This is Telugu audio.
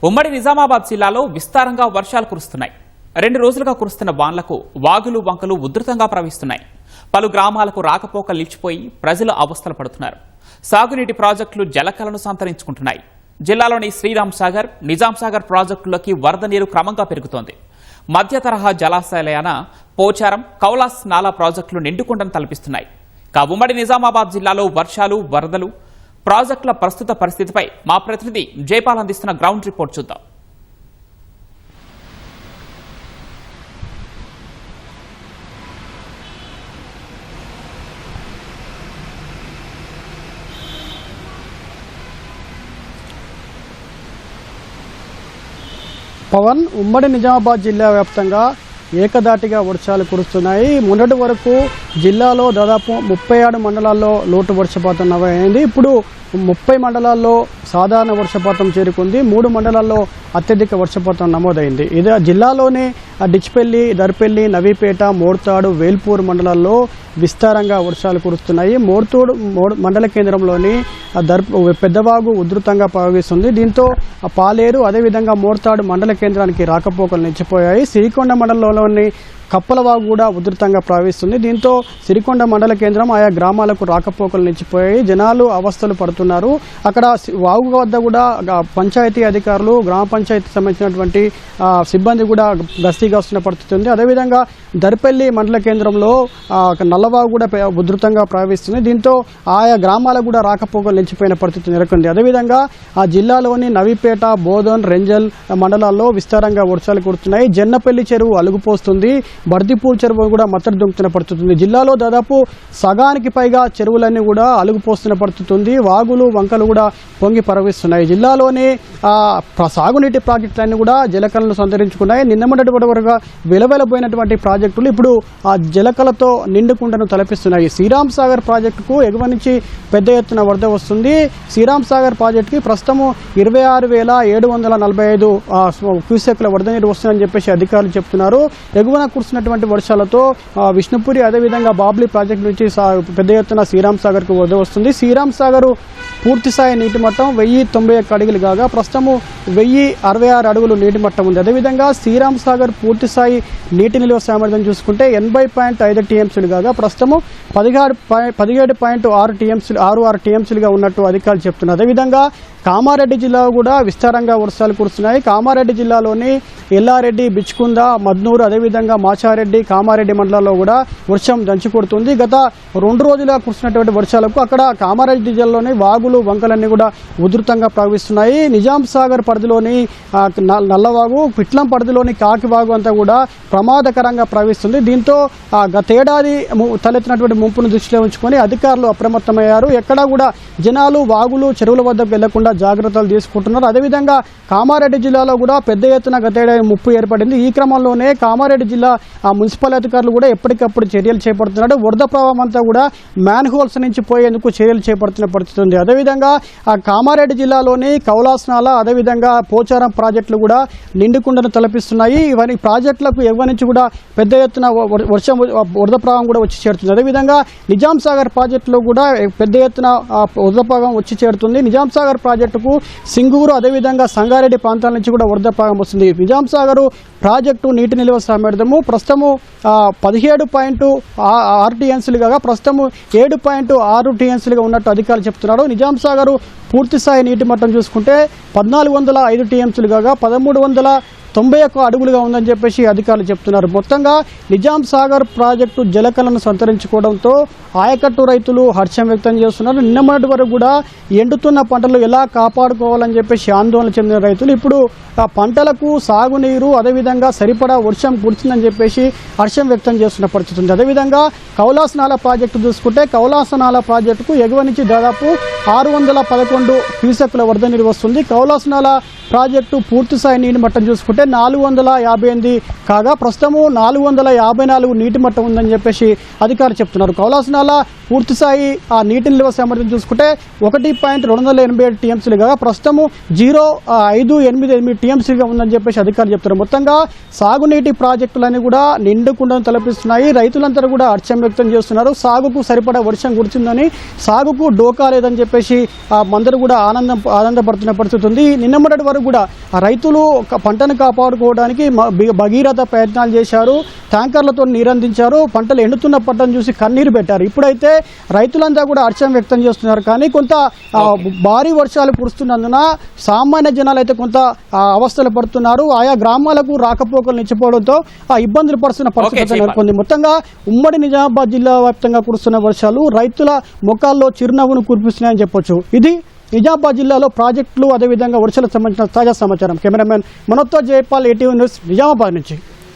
ఉమ్మడి నిజామాబాద్ జిల్లాలో విస్తారంగా వర్షాలు కురుస్తున్నాయి. 2 రోజులుగా కురుస్తున్న వానలకు వాగులు వంకలు ఉధృతంగా ప్రవహిస్తున్నాయి. పలు గ్రామాలకు రాకపోకలు నిలిచిపోయి ప్రజలు అవస్థలు పడుతున్నారు. సాగునీటి ప్రాజెక్టులు జలకలను సంతరించుకుంటున్నాయి. జిల్లాలోని శ్రీరామ్ సాగర్, నిజాం సాగర్ ప్రాజెక్టుల్లోకి వరద నీరు క్రమంగా పెరుగుతోంది. మధ్య తరహా జలాశయాలైన పోచారం, కౌలాస్ నాలా ప్రాజెక్టులు నిండుకుండను తలపిస్తున్నాయి. ఉమ్మడి నిజామాబాద్ జిల్లాలో వర్షాలు, వరదలు, ప్రాజెక్టుల ప్రస్తుత పరిస్థితిపై మా ప్రతినిధి జైపాల్ అందిస్తున్న గ్రౌండ్ రిపోర్ట్ చూద్దాం. పవన్, ఉమ్మడి నిజామాబాద్ జిల్లా వ్యాప్తంగా ఏకదాటిగా వర్షాలు కురుస్తున్నాయి. మొన్నటి వరకు జిల్లాలో దాదాపు 37 మండలాల్లో లోటు వర్షపాతం నమోదైంది. ఇప్పుడు 30 మండలాల్లో సాధారణ వర్షపాతం చేరుకుంది. 3 మండలాల్లో అత్యధిక వర్షపాతం నమోదైంది. ఇదే జిల్లాలోని డిచ్పెల్లి, దర్పల్లి, నవీపేట, మోర్తాడు, వేల్పూర్ మండలాల్లో విస్తారంగా వర్షాలు కురుస్తున్నాయి. మోర్తూడు మండల కేంద్రంలోని పెద్దవాగు ఉధృతంగా ప్రవహిస్తుంది. దీంతో పాలేరు, అదేవిధంగా మోర్తాడు మండల కేంద్రానికి రాకపోకలు నిలిచిపోయాయి. సిరికొండ మండలంలోని కప్పలవాగు కూడా ఉధృతంగా ప్రవహిస్తుంది. దీంతో సిరికొండ మండల కేంద్రం ఆయా గ్రామాలకు రాకపోకలు నిలిచిపోయాయి. జనాలు అవస్థలు పడుతున్నారు. అక్కడ వాగు వద్ద కూడా పంచాయతీ అధికారులు, గ్రామ పంచాయతీ సంబంధించినటువంటి సిబ్బంది కూడా గస్తీగా వస్తున్న పరిస్థితి ఉంది. అదేవిధంగా దర్పల్లి మండల కేంద్రంలో నల్లవాగు కూడా ఉధృతంగా ప్రవహిస్తుంది. దీంతో ఆయా గ్రామాలకు కూడా రాకపోకలు నిలిచిపోయిన పరిస్థితి నెలకొంది. అదేవిధంగా ఆ జిల్లాలోని నవీపేట, బోధన్, రెంజల్ మండలాల్లో విస్తారంగా వర్షాలు కురుస్తున్నాయి. జన్నపల్లి చెరువు అలుగుపోస్తుంది. బర్దిపూర్ చెరువు కూడా మత్తడి దుంకుతున్న పరిస్థితి ఉంది. జిల్లాలో దాదాపు సగానికి పైగా చెరువులన్నీ కూడా అలుగుపోస్తున్న పరిస్థితి ఉంది. వాగులు, వంకలు కూడా పొంగి ప్రవహిస్తున్నాయి. జిల్లాలోని సాగునీటి ప్రాజెక్టులన్నీ కూడా జలకలను సంతరించుకున్నాయి. నిన్న మొన్నటి వరకు వెలవెలబోయినటువంటి ప్రాజెక్టులు ఇప్పుడు ఆ జలకలతో నిండుకుండను తలపిస్తున్నాయి. శ్రీరామ్ సాగర్ ప్రాజెక్టుకు ఎగువ నుంచి పెద్ద ఎత్తున వరద వస్తుంది. శ్రీరామ్ సాగర్ ప్రాజెక్టుకి ప్రస్తుతము 26,745 క్యూసెక్ల వరద నీరు వస్తుందని చెప్పేసి అధికారులు చెప్తున్నారు. ఎగువన కురుస్తున్నటువంటి వర్షాలతో విష్ణుపురి, అదేవిధంగా బాబ్లీ ప్రాజెక్టు నుంచి పెద్ద ఎత్తున శ్రీరామ్ సాగర్కు వరద వస్తుంది. శ్రీరామ్ సాగర్ పూర్తిస్థాయి నీటి మట్టం 1091 అడుగులు కాగా ప్రస్తుతము 1066 అడుగులు నీటి మట్టం ఉంది. అదేవిధంగా శ్రీరామ్ సాగర్ పూర్తిస్థాయి నీటి నిల్వ సామర్థ్యం చూసుకుంటే 80.5 టీఎంసీలు కాగా ప్రస్తుతము 17.6 టీఎంసీలుగా ఉన్నట్టు అధికారులు చెప్తున్నారు. అదేవిధంగా కామారెడ్డి జిల్లా కూడా విస్తారంగా వర్షాలు కురుస్తున్నాయి. కామారెడ్డి జిల్లాలోని ఎల్లారెడ్డి, బిచ్కుంద, మద్నూరు, అదేవిధంగా మాచారెడ్డి, కామారెడ్డి మండలాల్లో కూడా వర్షం దంచుకొడుతుంది. గత 2 రోజులుగా కురుస్తున్నటువంటి వర్షాలకు అక్కడ కామారెడ్డి జిల్లాలోని వాగులు, వంకలన్నీ కూడా ఉధృతంగా ప్రవహిస్తున్నాయి. నిజాం సాగర్ పరిధిలోని నల్లవాగు, పిట్లం పరిధిలోని కాకివాగు అంతా కూడా ప్రమాదకరంగా ప్రవహిస్తుంది. దీంతో గతేడాది తలెత్తినటువంటి ముంపును దృష్టిలో ఉంచుకొని అధికారులు అప్రమత్తమయ్యారు. ఎక్కడా కూడా జనాలు వాగులు, చెరువుల వద్దకు వెళ్లకుండా జాగ్రత్తలు తీసుకుంటున్నారు. అదేవిధంగా కామారెడ్డి జిల్లాలో కూడా పెద్ద ఎత్తున గతేడాది ముప్పు ఏర్పడింది. ఈ క్రమంలోనే కామారెడ్డి జిల్లా మున్సిపల్ అధికారులు కూడా ఎప్పటికప్పుడు చర్యలు చేపడుతున్నారు. వరద ప్రవాహం అంతా కూడా మ్యాన్ హోల్స్ నుంచి పోయేందుకు చర్యలు చేపడుతున్న పరిస్థితి ఉంది. అదేవిధంగా కామారెడ్డి జిల్లాలోని కౌలాస్ నాలా, అదేవిధంగా పోచారం ప్రాజెక్టులు కూడా నిండుకుండను తలపిస్తున్నాయి. ఇవన్నీ ప్రాజెక్టులకు ఎగువ నుంచి కూడా పెద్ద ఎత్తున వరద ప్రవాహం కూడా వచ్చి చేరుతుంది. అదేవిధంగా నిజాం సాగర్ ప్రాజెక్టులో కూడా పెద్ద ఎత్తున వరద ప్రవాహం వచ్చి చేరుతుంది. నిజాం సాగర్ ప్రాజెక్టుకు సింగూరు, అదేవిధంగా సంగారెడ్డి ప్రాంతాల నుంచి కూడా వరద ప్రవాహం వస్తుంది. నిజాం సాగర్ ప్రాజెక్టు నీటి నిల్వ సామర్థ్యము ప్రస్తుతము 17.6 టీఎంసీలు కాగా ప్రస్తుతము 7.6 టీఎంసీలుగా ఉన్నట్టు అధికారులు చెప్తున్నారు. నిజాం సాగర్ పూర్తిస్థాయి నీటి మట్టం చూసుకుంటే 1405 టీఎంసీలు కాగా 1391 అడుగులుగా ఉందని చెప్పేసి అధికారులు చెప్తున్నారు. మొత్తంగా నిజాం సాగర్ ప్రాజెక్టు జలకలను సంతరించుకోవడంతో ఆయకట్టు రైతులు హర్షం వ్యక్తం చేస్తున్నారు. నిన్న మొన్నటి వరకు కూడా ఎండుతున్న పంటలు ఎలా కాపాడుకోవాలని చెప్పేసి ఆందోళన చెందిన రైతులు ఇప్పుడు ఆ పంటలకు సాగునీరు, అదేవిధంగా సరిపడా వర్షం కురిసిందని చెప్పేసి హర్షం వ్యక్తం చేస్తున్న పరిస్థితి ఉంది. అదేవిధంగా కౌలాస్ నాలా ప్రాజెక్టు చూసుకుంటే కౌలాస్ నాలా ప్రాజెక్టుకు ఎగువ నుంచి దాదాపు 611 క్యూసెక్ల వరద నీరు వస్తుంది. కౌలాస్ నాలా ప్రాజెక్టు పూర్తిస్థాయి నీటి మట్టం చూసుకుంటే చూసుకుంటే 458 కాగా ప్రస్తుతము 454 నీటి మట్టం ఉందని చెప్పేసి అధికారులు చెప్తున్నారు. కౌలాసనాల పూర్తిస్థాయి ఆ నీటి నిల్వ సామర్థ్యం చూసుకుంటే 1.287 టీఎంసీలు కాగా ప్రస్తుతము 0.588 టీఎంసీగా ఉందని చెప్పేసి అధికారులు చెప్తున్నారు. మొత్తంగా సాగునీటి ప్రాజెక్టులన్నీ కూడా నిండుకుండను తలపిస్తున్నాయి. రైతులందరూ కూడా హర్షం వ్యక్తం చేస్తున్నారు. సాగుకు సరిపడా వర్షం కురిచిందని, సాగుకు డోకా లేదని చెప్పేసి అందరూ కూడా ఆనందపడుతున్న పరిస్థితి ఉంది. నిన్న మొన్నటి వరకు కూడా రైతులు పంటను కాపాడుకోవడానికి భగీరథ ప్రయత్నాలు చేశారు, ట్యాంకర్లతో నీరందించారు, పంటలు ఎండుతున్న పంటను చూసి కన్నీరు పెట్టారు. ఇప్పుడైతే రైతులంతా కూడా హర్షం వ్యక్తం చేస్తున్నారు. కానీ కొంత భారీ వర్షాలు కురుస్తున్నందున సామాన్య జనాలు అయితే కొంత అవస్థలు పడుతున్నారు. ఆయా గ్రామాలకు రాకపోకలు నిలిచిపోవడంతో ఇబ్బందులు పడుతున్న పరిస్థితి నెలకొంది. మొత్తంగా ఉమ్మడి నిజామాబాద్ జిల్లా వ్యాప్తంగా కురుస్తున్న వర్షాలు రైతుల ముఖాల్లో చిరునవ్వును కురిపిస్తున్నాయని చెప్పొచ్చు. ఇది నిజామాబాద్ జిల్లాలో ప్రాజెక్టులు అదేవిధంగా వర్షాలకు సంబంధించిన తాజా సమాచారం. కెమెరామెన్ మనోత్తో జయపాల్, ATV న్యూస్, నిజామాబాద్ నుంచి.